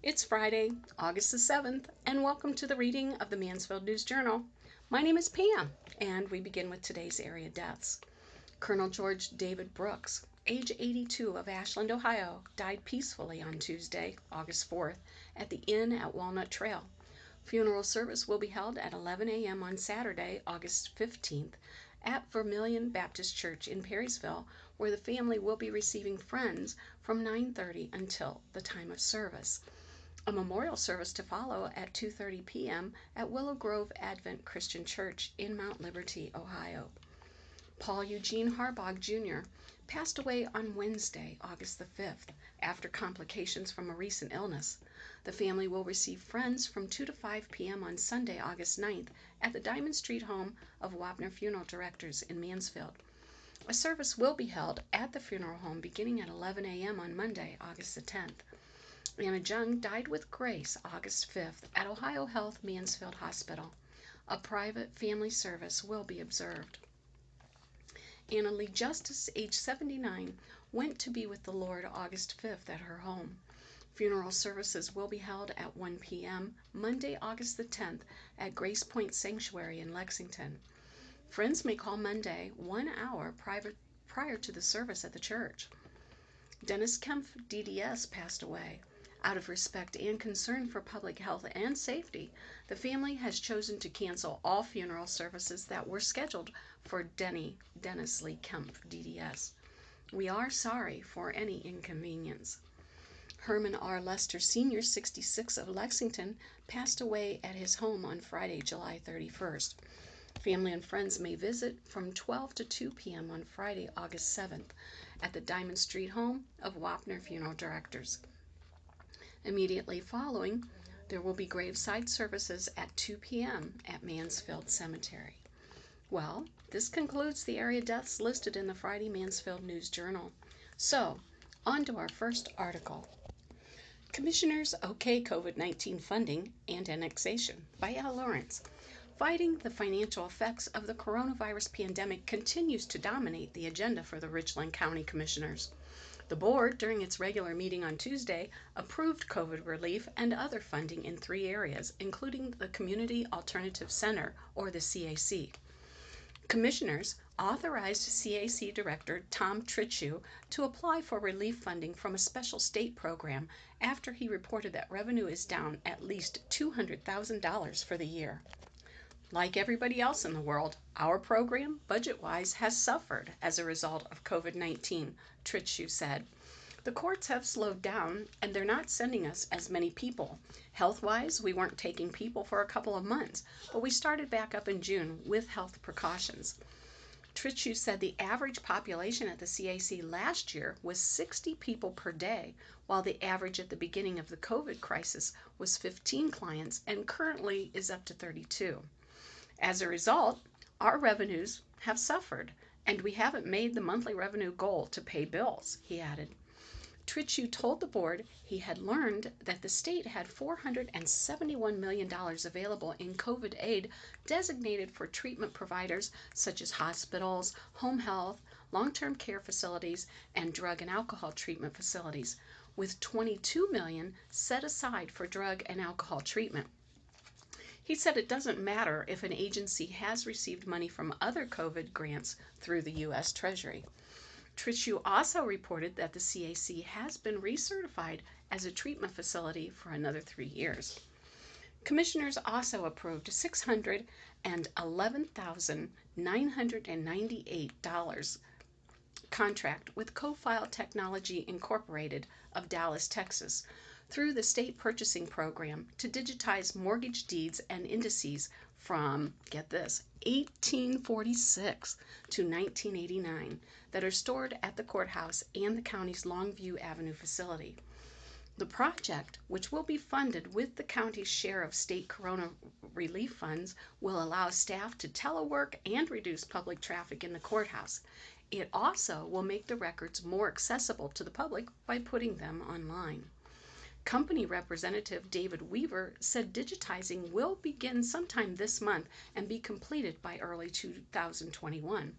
It's Friday, August the 7th, and welcome to the reading of the Mansfield News Journal. My name is Pam, and we begin with today's area deaths. Colonel George David Brooks, age 82, of Ashland, Ohio, died peacefully on Tuesday, August 4th, at the Inn at Walnut Trail. Funeral service will be held at 11 a.m. on Saturday, August 15th, at Vermilion Baptist Church in Perrysville, where the family will be receiving friends from 9:30 until the time of service. A memorial service to follow at 2:30 p.m. at Willow Grove Advent Christian Church in Mount Liberty, Ohio. Paul Eugene Harbog Jr. passed away on Wednesday, August the 5th, after complications from a recent illness. The family will receive friends from 2 to 5 p.m. on Sunday, August 9th, at the Diamond Street home of Wapner Funeral Directors in Mansfield. A service will be held at the funeral home beginning at 11 a.m. on Monday, August the 10th. Anna Jung died with grace August 5th at Ohio Health Mansfield Hospital. A private family service will be observed. Anna Lee Justice, age 79, went to be with the Lord August 5th at her home. Funeral services will be held at 1 p.m. Monday, August the 10th at Grace Point Sanctuary in Lexington. Friends may call Monday 1 hour prior to the service at the church. Dennis Kempf, DDS, passed away. Out of respect and concern for public health and safety, the family has chosen to cancel all funeral services that were scheduled for Dennis Lee Kempf, DDS. We are sorry for any inconvenience. Herman R. Lester Sr., 66, of Lexington, passed away at his home on Friday, July 31st. Family and friends may visit from 12 to 2 p.m. on Friday, August 7th, at the Diamond Street home of Wapner Funeral Directors. Immediately following, there will be graveside services at 2 p.m. at Mansfield Cemetery. Well, this concludes the area deaths listed in the Friday Mansfield News Journal. So, on to our first article. Commissioners OK COVID-19 Funding and Annexation by Al Lawrence. Fighting the financial effects of the coronavirus pandemic continues to dominate the agenda for the Richland County Commissioners. The board, during its regular meeting on Tuesday, approved COVID relief and other funding in 3 areas, including the Community Alternative Center, or the CAC. Commissioners authorized CAC Director Tom Trittschuh to apply for relief funding from a special state program after he reported that revenue is down at least $200,000 for the year. Like everybody else in the world, our program, budget-wise, has suffered as a result of COVID-19, Trittschuh said. The courts have slowed down, and they're not sending us as many people. Health-wise, we weren't taking people for a couple of months, but we started back up in June with health precautions. Trittschuh said the average population at the CAC last year was 60 people per day, while the average at the beginning of the COVID crisis was 15 clients and currently is up to 32. As a result, our revenues have suffered, and we haven't made the monthly revenue goal to pay bills, he added. Trittschuh told the board he had learned that the state had $471 million available in COVID aid designated for treatment providers such as hospitals, home health, long-term care facilities, and drug and alcohol treatment facilities, with $22 million set aside for drug and alcohol treatment. He said it doesn't matter if an agency has received money from other COVID grants through the U.S. Treasury. Trittschuh also reported that the CAC has been recertified as a treatment facility for another 3 years. Commissioners also approved $611,998 contract with Co-File Technology Incorporated of Dallas, Texas, through the state purchasing program to digitize mortgage deeds and indices from, get this, 1846 to 1989 that are stored at the courthouse and the county's Longview Avenue facility. The project, which will be funded with the county's share of state corona relief funds, will allow staff to telework and reduce public traffic in the courthouse. It also will make the records more accessible to the public by putting them online. Company representative David Weaver said digitizing will begin sometime this month and be completed by early 2021.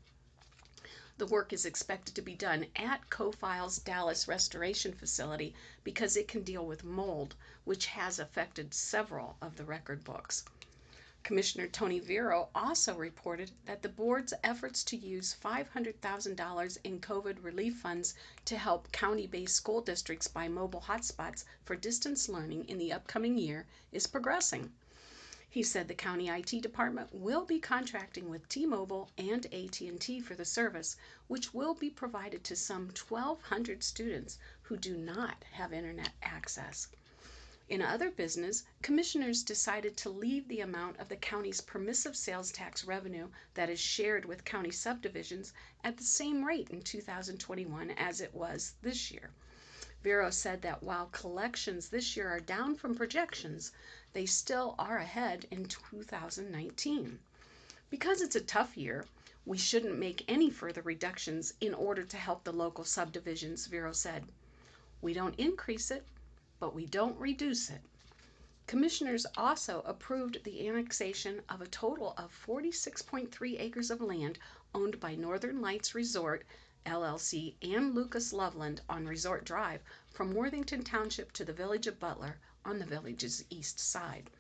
The work is expected to be done at Co-File's Dallas Restoration Facility because it can deal with mold, which has affected several of the record books. Commissioner Tony Vero also reported that the board's efforts to use $500,000 in COVID relief funds to help county-based school districts buy mobile hotspots for distance learning in the upcoming year is progressing. He said the county IT department will be contracting with T-Mobile and AT&T for the service, which will be provided to some 1,200 students who do not have internet access. In other business, commissioners decided to leave the amount of the county's permissive sales tax revenue that is shared with county subdivisions at the same rate in 2021 as it was this year. Vero said that while collections this year are down from projections, they still are ahead in 2019. Because it's a tough year, we shouldn't make any further reductions in order to help the local subdivisions, Vero said. We don't increase it, but we don't reduce it. Commissioners also approved the annexation of a total of 46.3 acres of land owned by Northern Lights Resort, LLC, and Lucas Loveland on Resort Drive from Worthington Township to the village of Butler on the village's east side.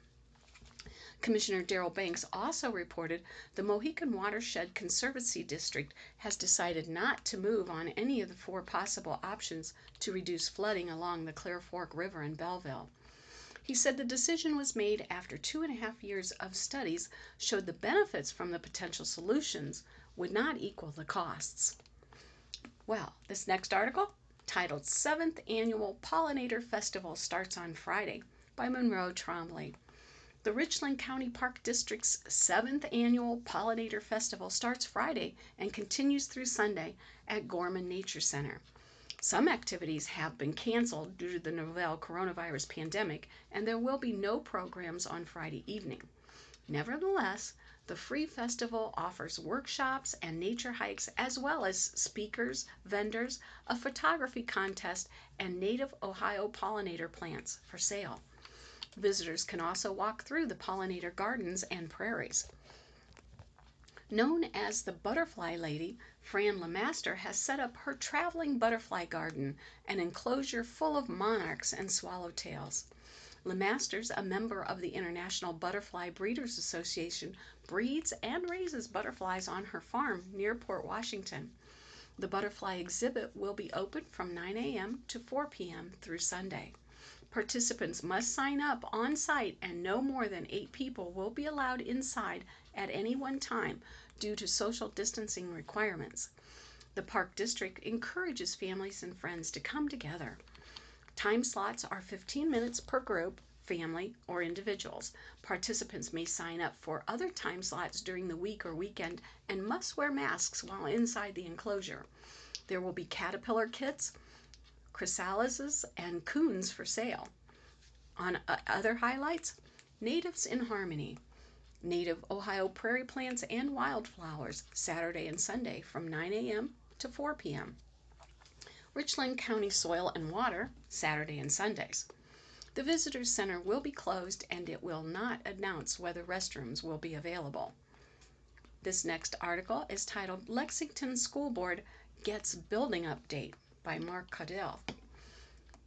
Commissioner Darrell Banks also reported the Mohican Watershed Conservancy District has decided not to move on any of the 4 possible options to reduce flooding along the Clear Fork River in Belleville. He said the decision was made after 2.5 years of studies showed the benefits from the potential solutions would not equal the costs. Well, this next article, titled 7th Annual Pollinator Festival Starts on Friday by Monroe Trombley. The Richland County Park District's 7th Annual Pollinator Festival starts Friday and continues through Sunday at Gorman Nature Center. Some activities have been canceled due to the novel coronavirus pandemic, and there will be no programs on Friday evening. Nevertheless, the free festival offers workshops and nature hikes, as well as speakers, vendors, a photography contest, and native Ohio pollinator plants for sale. Visitors can also walk through the pollinator gardens and prairies. Known as the Butterfly Lady, Fran LeMaster has set up her traveling butterfly garden, an enclosure full of monarchs and swallowtails. LeMaster's a member of the International Butterfly Breeders Association, breeds and raises butterflies on her farm near Port Washington. The butterfly exhibit will be open from 9 a.m. to 4 p.m. through Sunday. Participants must sign up on site, and no more than 8 people will be allowed inside at any one time due to social distancing requirements. The Park District encourages families and friends to come together. Time slots are 15 minutes per group, family, or individuals. Participants may sign up for other time slots during the week or weekend and must wear masks while inside the enclosure. There will be caterpillar kits, chrysalises, and coons for sale. On other highlights, Natives in Harmony, native Ohio prairie plants and wildflowers, Saturday and Sunday from 9 a.m. to 4 p.m. Richland County Soil and Water, Saturday and Sundays. The Visitor Center will be closed, and it will not announce whether restrooms will be available. This next article is titled Lexington School Board Gets Building Update by Mark Caudill.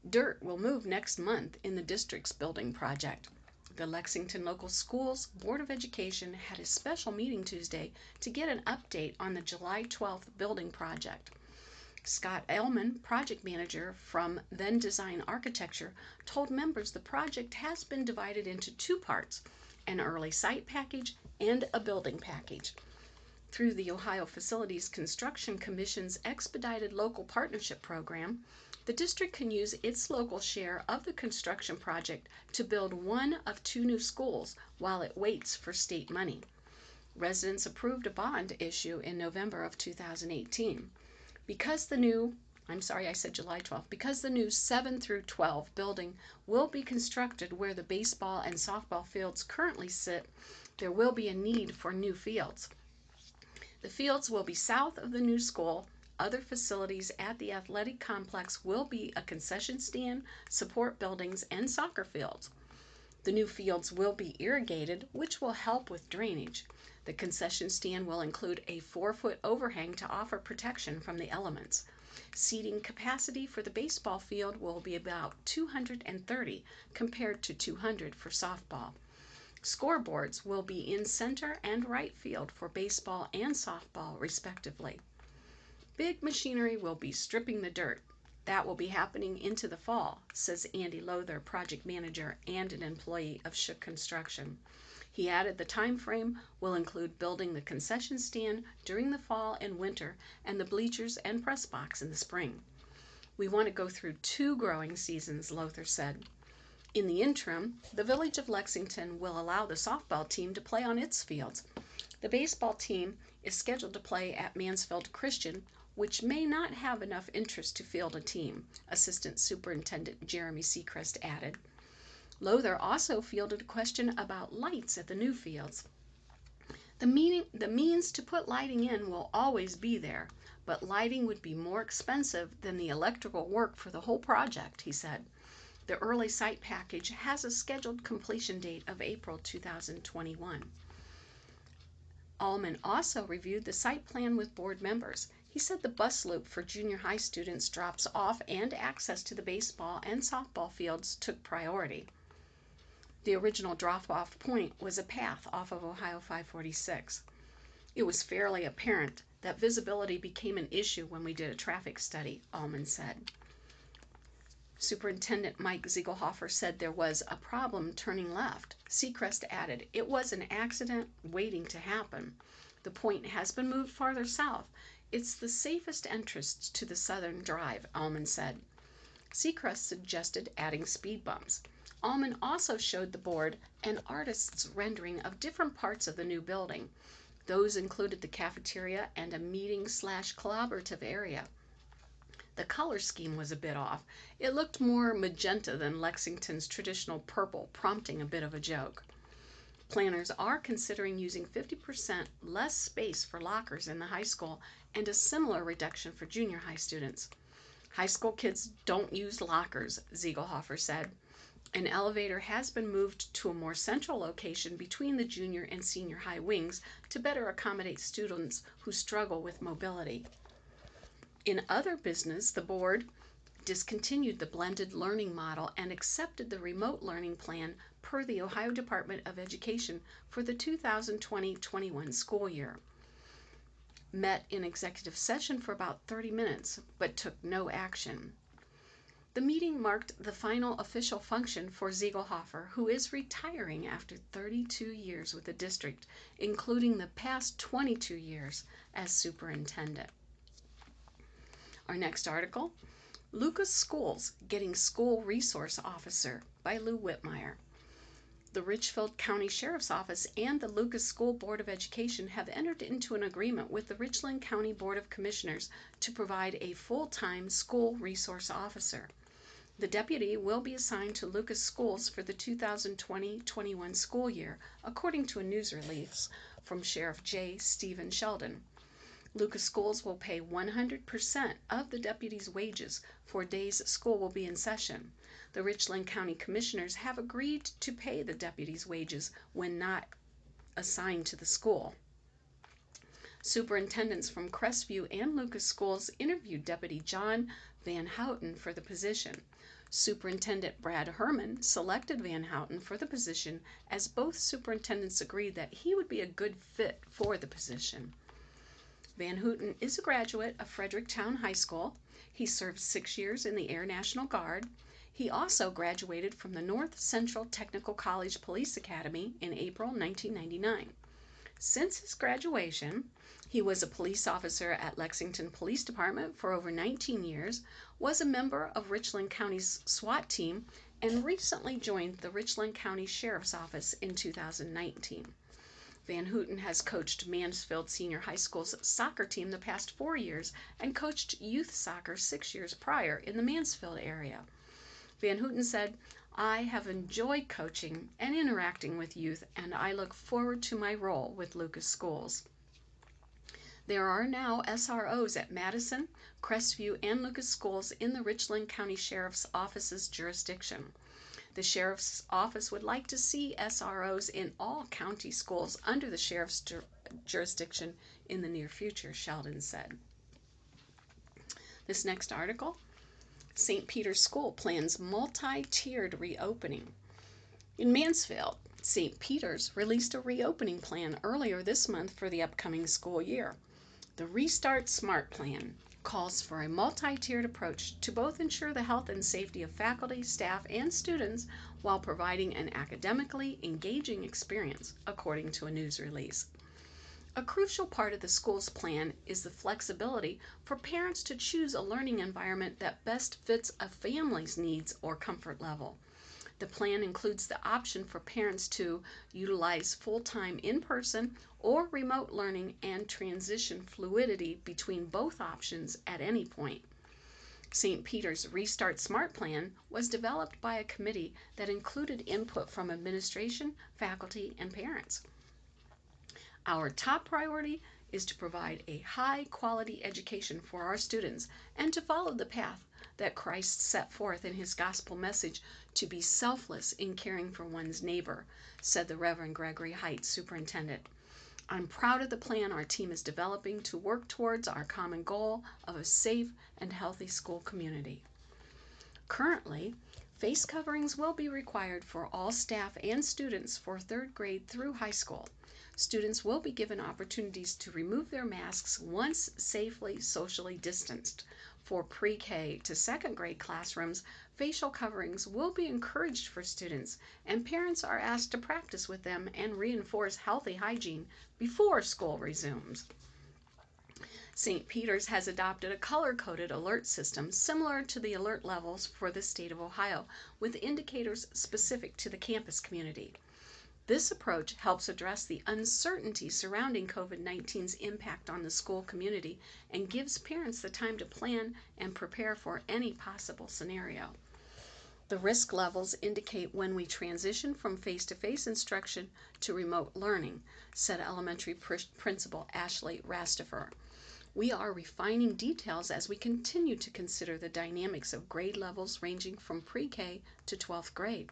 Dirt will move next month in the district's building project. The Lexington Local Schools Board of Education had a special meeting Tuesday to get an update on the July 12th building project. Scott Ellman, project manager from Then Design Architecture, told members the project has been divided into 2 parts, an early site package and a building package. Through the Ohio Facilities Construction Commission's Expedited Local Partnership Program, the district can use its local share of the construction project to build 1 of 2 new schools while it waits for state money. Residents approved a bond issue in November of 2018. Because the new July 12th, because the new 7 through 12 building will be constructed where the baseball and softball fields currently sit, there will be a need for new fields. The fields will be south of the new school. Other facilities at the athletic complex will be a concession stand, support buildings, and soccer fields. The new fields will be irrigated, which will help with drainage. The concession stand will include a 4-foot overhang to offer protection from the elements. Seating capacity for the baseball field will be about 230 compared to 200 for softball. Scoreboards will be in center and right field for baseball and softball, respectively. Big machinery will be stripping the dirt. That will be happening into the fall, says Andy Lowther, project manager and an employee of Shook Construction. He added the time frame will include building the concession stand during the fall and winter and the bleachers and press box in the spring. We want to go through 2 growing seasons, Lowther said. In the interim, the Village of Lexington will allow the softball team to play on its fields. The baseball team is scheduled to play at Mansfield Christian, which may not have enough interest to field a team, Assistant Superintendent Jeremy Seacrest added. Lowther also fielded a question about lights at the new fields. The means to put lighting in will always be there, but lighting would be more expensive than the electrical work for the whole project, he said. The early site package has a scheduled completion date of April 2021. Allman also reviewed the site plan with board members. He said the bus loop for junior high students drops off and access to the baseball and softball fields took priority. The original drop-off point was a path off of Ohio 546. It was fairly apparent that visibility became an issue when we did a traffic study, Allman said. Superintendent Mike Ziegelhofer said there was a problem turning left. Seacrest added, it was an accident waiting to happen. The point has been moved farther south. It's the safest entrance to the southern drive, Allman said. Seacrest suggested adding speed bumps. Allman also showed the board an artist's rendering of different parts of the new building. Those included the cafeteria and a meeting/collaborative area. The color scheme was a bit off. It looked more magenta than Lexington's traditional purple, prompting a bit of a joke. Planners are considering using 50% less space for lockers in the high school and a similar reduction for junior high students. High school kids don't use lockers, Ziegelhofer said. An elevator has been moved to a more central location between the junior and senior high wings to better accommodate students who struggle with mobility. In other business, the board discontinued the blended learning model and accepted the remote learning plan per the Ohio Department of Education for the 2020-21 school year. Met in executive session for about 30 minutes, but took no action. The meeting marked the final official function for Ziegelhofer, who is retiring after 32 years with the district, including the past 22 years as superintendent. Our next article, Lucas Schools Getting School Resource Officer by Lou Whitmire. The Richfield County Sheriff's Office and the Lucas School Board of Education have entered into an agreement with the Richland County Board of Commissioners to provide a full-time school resource officer. The deputy will be assigned to Lucas Schools for the 2020-21 school year, according to a news release from Sheriff J. Stephen Sheldon. Lucas Schools will pay 100% of the deputy's wages for days school will be in session. The Richland County Commissioners have agreed to pay the deputy's wages when not assigned to the school. Superintendents from Crestview and Lucas Schools interviewed Deputy John Van Houten for the position. Superintendent Brad Herman selected Van Houten for the position as both superintendents agreed that he would be a good fit for the position. Van Houten is a graduate of Fredericktown High School. He served 6 years in the Air National Guard. He also graduated from the North Central Technical College Police Academy in April 1999. Since his graduation, he was a police officer at Lexington Police Department for over 19 years, was a member of Richland County's SWAT team, and recently joined the Richland County Sheriff's Office in 2019. Van Houten has coached Mansfield Senior High School's soccer team the past 4 years and coached youth soccer 6 years prior in the Mansfield area. Van Houten said, I have enjoyed coaching and interacting with youth, and I look forward to my role with Lucas Schools. There are now SROs at Madison, Crestview, and Lucas Schools in the Richland County Sheriff's Office's jurisdiction. The Sheriff's Office would like to see SROs in all county schools under the Sheriff's jurisdiction in the near future, Sheldon said. This next article, St. Peter's School plans multi-tiered reopening. In Mansfield, St. Peter's released a reopening plan earlier this month for the upcoming school year. The Restart Smart Plan calls for a multi-tiered approach to both ensure the health and safety of faculty, staff, and students while providing an academically engaging experience, according to a news release. A crucial part of the school's plan is the flexibility for parents to choose a learning environment that best fits a family's needs or comfort level. The plan includes the option for parents to utilize full-time in-person or remote learning and transition fluidity between both options at any point. St. Peter's Restart Smart Plan was developed by a committee that included input from administration, faculty, and parents. Our top priority is to provide a high-quality education for our students and to follow the path that Christ set forth in his gospel message to be selfless in caring for one's neighbor, said the Reverend Gregory Height, superintendent. I'm proud of the plan our team is developing to work towards our common goal of a safe and healthy school community. Currently, face coverings will be required for all staff and students for 3rd grade through high school. Students will be given opportunities to remove their masks once safely socially distanced. For pre-K to 2nd grade classrooms, facial coverings will be encouraged for students, and parents are asked to practice with them and reinforce healthy hygiene before school resumes. St. Peter's has adopted a color-coded alert system similar to the alert levels for the state of Ohio, with indicators specific to the campus community. This approach helps address the uncertainty surrounding COVID-19's impact on the school community and gives parents the time to plan and prepare for any possible scenario. The risk levels indicate when we transition from face-to-face instruction to remote learning, said elementary principal Ashley Rastifer. We are refining details as we continue to consider the dynamics of grade levels ranging from pre-K to 12th grade.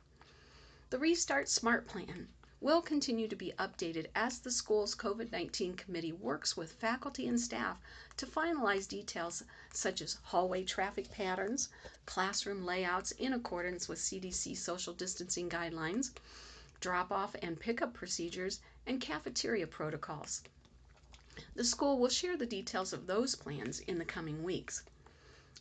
The Restart Smart Plan will continue to be updated as the school's COVID-19 committee works with faculty and staff to finalize details such as hallway traffic patterns, classroom layouts in accordance with CDC social distancing guidelines, drop-off and pickup procedures, and cafeteria protocols. The school will share the details of those plans in the coming weeks.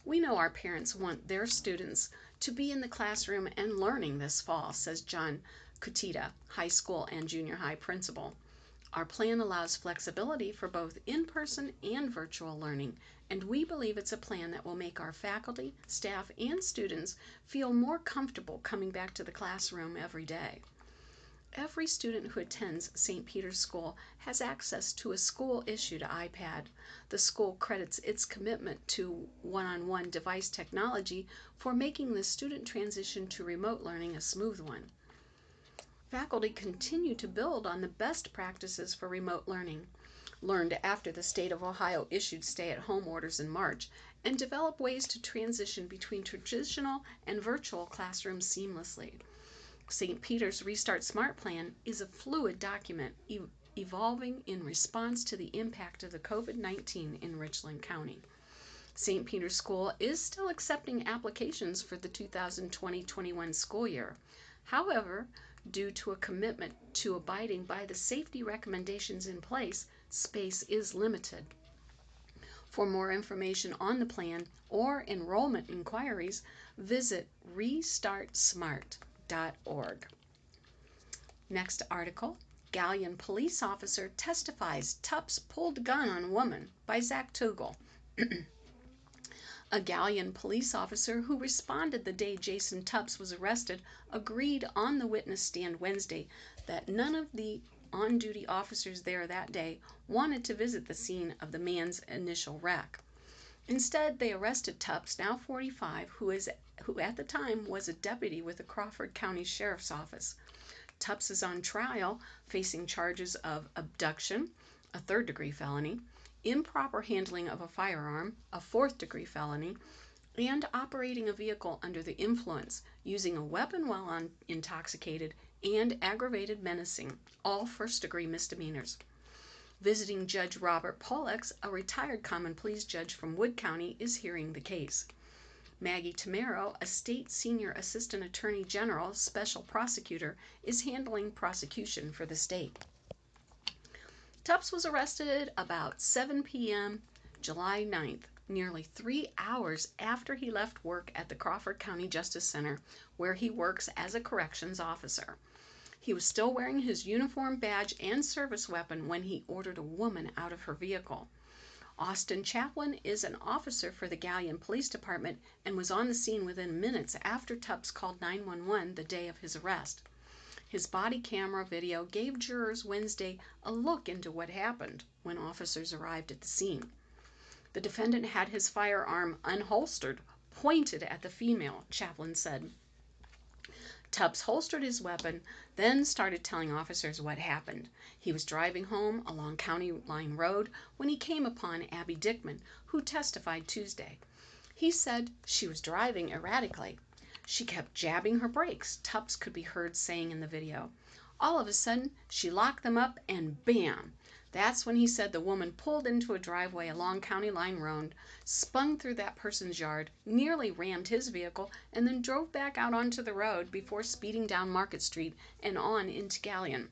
We know our parents want their students to be in the classroom and learning this fall, says John Kutita, high school and junior high principal. Our plan allows flexibility for both in-person and virtual learning, and we believe it's a plan that will make our faculty, staff, and students feel more comfortable coming back to the classroom every day. Every student who attends St. Peter's School has access to a school-issued iPad. The school credits its commitment to one-on-one device technology for making the student transition to remote learning a smooth one. Faculty continue to build on the best practices for remote learning, learned after the state of Ohio issued stay-at-home orders in March, and develop ways to transition between traditional and virtual classrooms seamlessly. St. Peter's Restart Smart Plan is a fluid document evolving in response to the impact of the COVID-19 in Richland County. St. Peter's School is still accepting applications for the 2020-21 school year. However, due to a commitment to abiding by the safety recommendations in place, space is limited. For more information on the plan or enrollment inquiries, visit restartsmart.org. Next article, Galion police officer testifies Tups pulled gun on woman, by Zach Tugel. A Galion police officer who responded the day Jason Tups was arrested agreed on the witness stand Wednesday that none of the on-duty officers there that day wanted to visit the scene of the man's initial wreck. Instead, they arrested Tups, now 45, who at the time was a deputy with the Crawford County Sheriff's Office. Tups is on trial, facing charges of abduction, a 3rd-degree felony, improper handling of a firearm, a 4th-degree felony, and operating a vehicle under the influence, using a weapon while intoxicated, and aggravated menacing, all first-degree misdemeanors. Visiting Judge Robert Pollux, a retired common pleas judge from Wood County, is hearing the case. Maggie Tamero, a state senior assistant attorney general special prosecutor, is handling prosecution for the state. Tubbs was arrested about 7 p.m. July 9th, nearly 3 hours after he left work at the Crawford County Justice Center, where he works as a corrections officer. He was still wearing his uniform badge and service weapon when he ordered a woman out of her vehicle. Austin Chaplin is an officer for the Galion Police Department and was on the scene within minutes after Tubbs called 911 the day of his arrest. His body camera video gave jurors Wednesday a look into what happened when officers arrived at the scene. The defendant had his firearm unholstered, pointed at the female, Chaplin said. Tubbs holstered his weapon, then started telling officers what happened. He was driving home along County Line Road when he came upon Abby Dickman, who testified Tuesday. He said she was driving erratically. She kept jabbing her brakes, Tubbs could be heard saying in the video. All of a sudden, she locked them up and bam! That's when he said the woman pulled into a driveway along County Line Road, spun through that person's yard, nearly rammed his vehicle, and then drove back out onto the road before speeding down Market Street and on into Galion.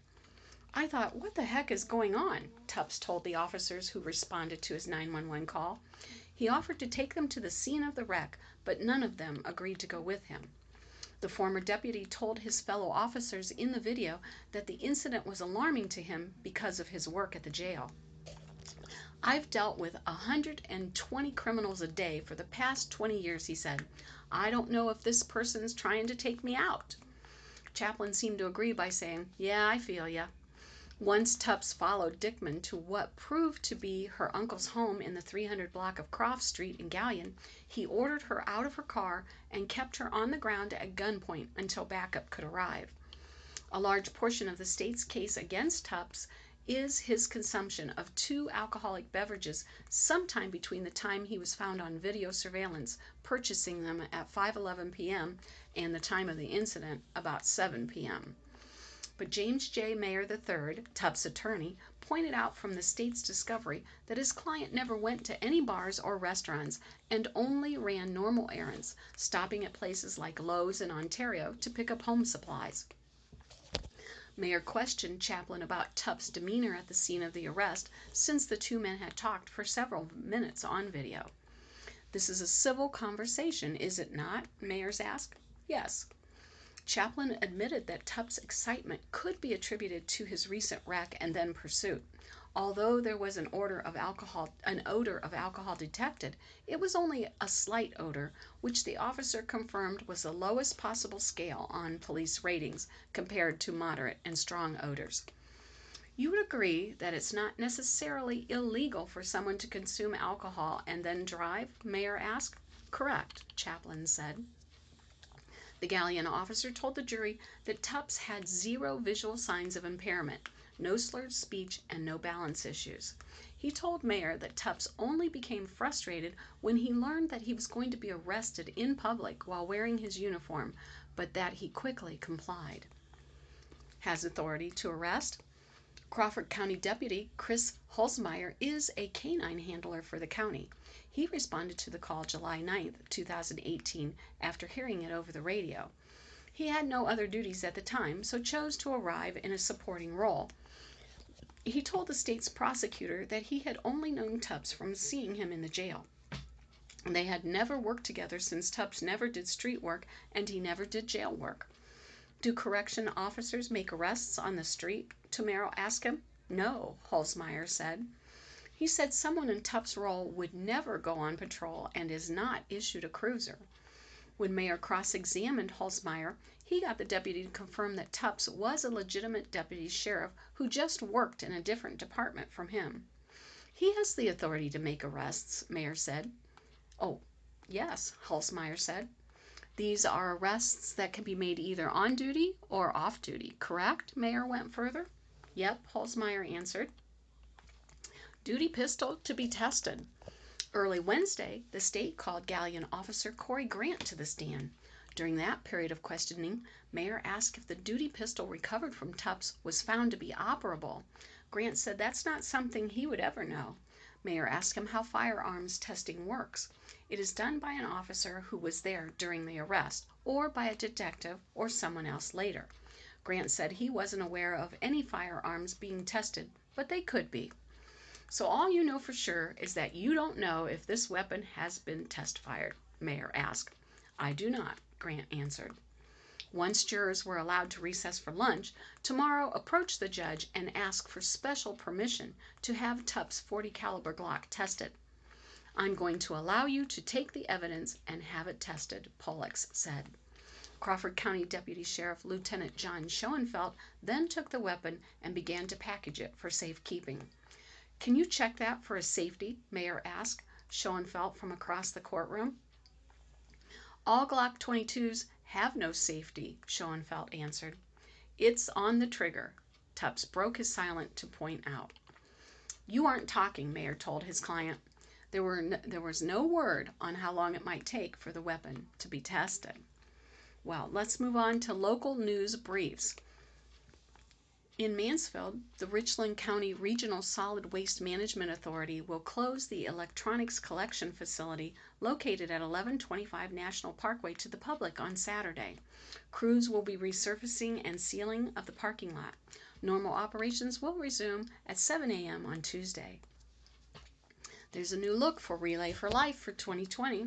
I thought, what the heck is going on? Tubbs told the officers who responded to his 911 call. He offered to take them to the scene of the wreck, but none of them agreed to go with him. The former deputy told his fellow officers in the video that the incident was alarming to him because of his work at the jail. I've dealt with 120 criminals a day for the past 20 years, he said. I don't know if this person's trying to take me out. Chaplin seemed to agree by saying, yeah, I feel ya. Once Tubbs followed Dickman to what proved to be her uncle's home in the 300 block of Croft Street in Galion, he ordered her out of her car and kept her on the ground at gunpoint until backup could arrive. A large portion of the state's case against Tubbs is his consumption of 2 alcoholic beverages sometime between the time he was found on video surveillance purchasing them at 5:11 p.m. and the time of the incident, about 7 p.m. But James J. Mayer III, Tubbs' attorney, pointed out from the state's discovery that his client never went to any bars or restaurants and only ran normal errands, stopping at places like Lowe's in Ontario to pick up home supplies. Mayer questioned Chaplin about Tubbs' demeanor at the scene of the arrest, since the two men had talked for several minutes on video. This is a civil conversation, is it not? Mayers asked. Yes. Chaplin admitted that Tubbs' excitement could be attributed to his recent wreck and then pursuit. Although there was an odor of alcohol detected, it was only a slight odor, which the officer confirmed was the lowest possible scale on police ratings compared to moderate and strong odors. You would agree that it's not necessarily illegal for someone to consume alcohol and then drive? Mayer asked. Correct, Chaplin said. The Galion officer told the jury that Tubbs had 0 visual signs of impairment, no slurred speech, and no balance issues. He told Mayer that Tubbs only became frustrated when he learned that he was going to be arrested in public while wearing his uniform, but that he quickly complied. Has authority to arrest? Crawford County Deputy Chris Holzmeyer is a canine handler for the county. He responded to the call July 9, 2018, after hearing it over the radio. He had no other duties at the time, so chose to arrive in a supporting role. He told the state's prosecutor that he had only known Tubbs from seeing him in the jail. They had never worked together since Tubbs never did street work and he never did jail work. Do correction officers make arrests on the street? Tamero asked him. No, Holzmeyer said. He said someone in Tubbs' role would never go on patrol and is not issued a cruiser. When Mayer cross-examined Holzmeyer, he got the deputy to confirm that Tubbs was a legitimate deputy sheriff who just worked in a different department from him. He has the authority to make arrests, Mayer said. Oh, yes, Holzmeyer said. These are arrests that can be made either on duty or off duty, correct? Mayer went further. Yep, Holzmeyer answered. Duty pistol to be tested. Early Wednesday, the state called Galleon officer Corey Grant to the stand. During that period of questioning, Mayer asked if the duty pistol recovered from Tubbs was found to be operable. Grant said that's not something he would ever know. Mayer asked him how firearms testing works. It is done by an officer who was there during the arrest, or by a detective or someone else later. Grant said he wasn't aware of any firearms being tested, but they could be. So all you know for sure is that you don't know if this weapon has been test fired, Mayer asked. I do not, Grant answered. Once jurors were allowed to recess for lunch, Tomorrow approached the judge and asked for special permission to have Tubbs' .40 caliber Glock tested. I'm going to allow you to take the evidence and have it tested, Pollux said. Crawford County Deputy Sheriff Lieutenant John Schoenfeld then took the weapon and began to package it for safekeeping. Can you check that for a safety? Mayer asked Schoenfeld from across the courtroom. All Glock 22s have no safety, Schoenfeld answered. It's on the trigger, Tubbs broke his silence to point out. You aren't talking, Mayer told his client. There was no word on how long it might take for the weapon to be tested. Well, let's move on to local news briefs. In Mansfield, the Richland County Regional Solid Waste Management Authority will close the electronics collection facility located at 1125 National Parkway to the public on Saturday. Crews will be resurfacing and sealing of the parking lot. Normal operations will resume at 7 a.m. on Tuesday. There's a new look for Relay for Life for 2020.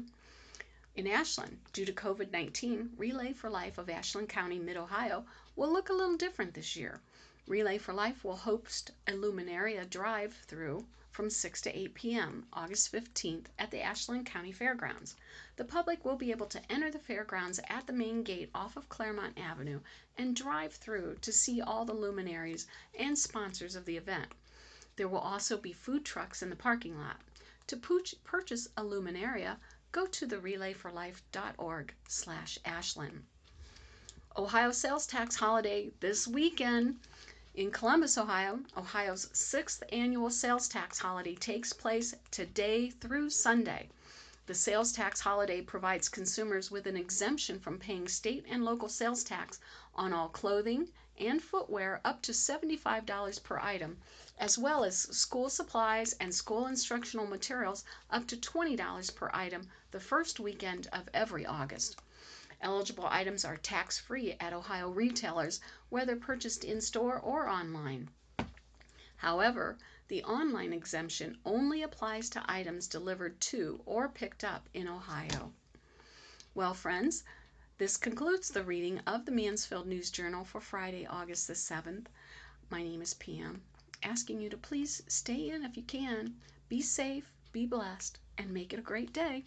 In Ashland, due to COVID-19, Relay for Life of Ashland County, Mid-Ohio, will look a little different this year. Relay for Life will host a Luminaria drive-through from 6 to 8 p.m. August 15th at the Ashland County Fairgrounds. The public will be able to enter the fairgrounds at the main gate off of Claremont Avenue and drive through to see all the luminaries and sponsors of the event. There will also be food trucks in the parking lot. To purchase a Luminaria, go to the relayforlife.org/Ashland. Ohio sales tax holiday this weekend. In Columbus, Ohio, Ohio's 6th annual sales tax holiday takes place today through Sunday. The sales tax holiday provides consumers with an exemption from paying state and local sales tax on all clothing and footwear up to $75 per item, as well as school supplies and school instructional materials up to $20 per item the first weekend of every August. Eligible items are tax-free at Ohio retailers, whether purchased in-store or online. However, the online exemption only applies to items delivered to or picked up in Ohio. Well, friends, this concludes the reading of the Mansfield News Journal for Friday, August the 7th. My name is Pam, asking you to please stay in if you can. Be safe, be blessed, and make it a great day.